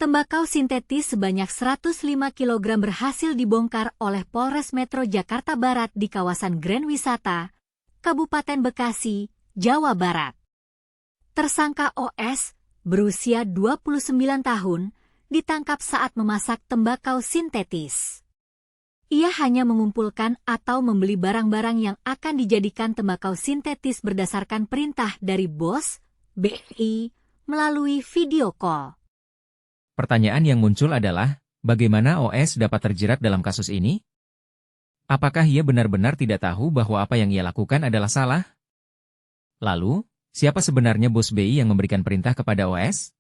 Tembakau sintetis sebanyak 105 kg berhasil dibongkar oleh Polres Metro Jakarta Barat di kawasan Grand Wisata, Kabupaten Bekasi, Jawa Barat. Tersangka OS, berusia 29 tahun, ditangkap saat memasak tembakau sintetis. Ia hanya mengumpulkan atau membeli barang-barang yang akan dijadikan tembakau sintetis berdasarkan perintah dari bos, BI, melalui video call. Pertanyaan yang muncul adalah, bagaimana OS dapat terjerat dalam kasus ini? Apakah ia benar-benar tidak tahu bahwa apa yang ia lakukan adalah salah? Lalu, siapa sebenarnya bos BI yang memberikan perintah kepada OS?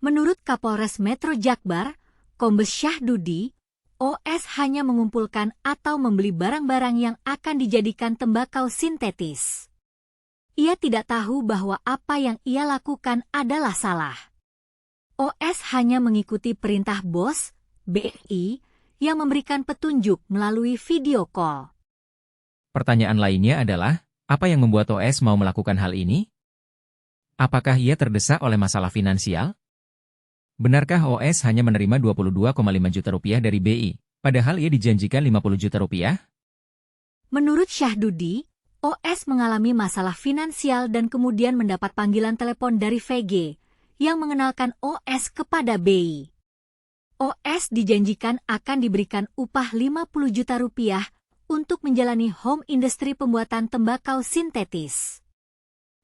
Menurut Kapolres Metro Jakbar, Kombes Syahdudi, OS hanya mengumpulkan atau membeli barang-barang yang akan dijadikan tembakau sintetis. Ia tidak tahu bahwa apa yang ia lakukan adalah salah. OS hanya mengikuti perintah bos, BI, yang memberikan petunjuk melalui video call. Pertanyaan lainnya adalah, apa yang membuat OS mau melakukan hal ini? Apakah ia terdesak oleh masalah finansial? Benarkah OS hanya menerima 22,5 juta rupiah dari BI, padahal ia dijanjikan 50 juta rupiah? Menurut Syahdudi, OS mengalami masalah finansial dan kemudian mendapat panggilan telepon dari VG, yang mengenalkan OS kepada BI. OS dijanjikan akan diberikan upah 50 juta rupiah untuk menjalani home industry pembuatan tembakau sintetis.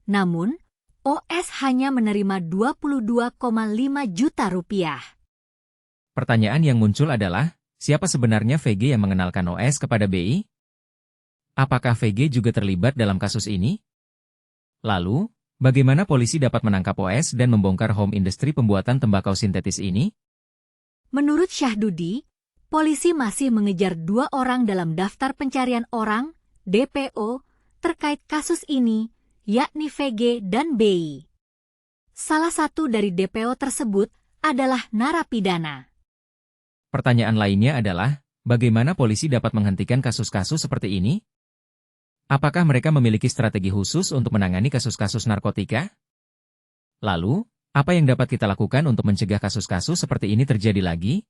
Namun, OS hanya menerima 22,5 juta rupiah. Pertanyaan yang muncul adalah, siapa sebenarnya VG yang mengenalkan OS kepada BI? Apakah VG juga terlibat dalam kasus ini? Lalu, bagaimana polisi dapat menangkap OS dan membongkar home industry pembuatan tembakau sintetis ini? Menurut Syahdudi, polisi masih mengejar 2 orang dalam daftar pencarian orang, DPO, terkait kasus ini, yakni VG dan BI. Salah satu dari DPO tersebut adalah narapidana. Pertanyaan lainnya adalah, bagaimana polisi dapat menghentikan kasus-kasus seperti ini? Apakah mereka memiliki strategi khusus untuk menangani kasus-kasus narkotika? Lalu, apa yang dapat kita lakukan untuk mencegah kasus-kasus seperti ini terjadi lagi?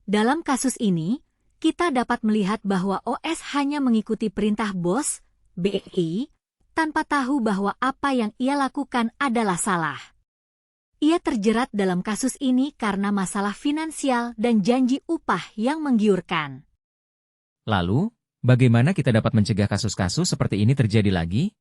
Dalam kasus ini, kita dapat melihat bahwa OS hanya mengikuti perintah bos, BI, tanpa tahu bahwa apa yang ia lakukan adalah salah. Ia terjerat dalam kasus ini karena masalah finansial dan janji upah yang menggiurkan. Lalu, bagaimana kita dapat mencegah kasus-kasus seperti ini terjadi lagi?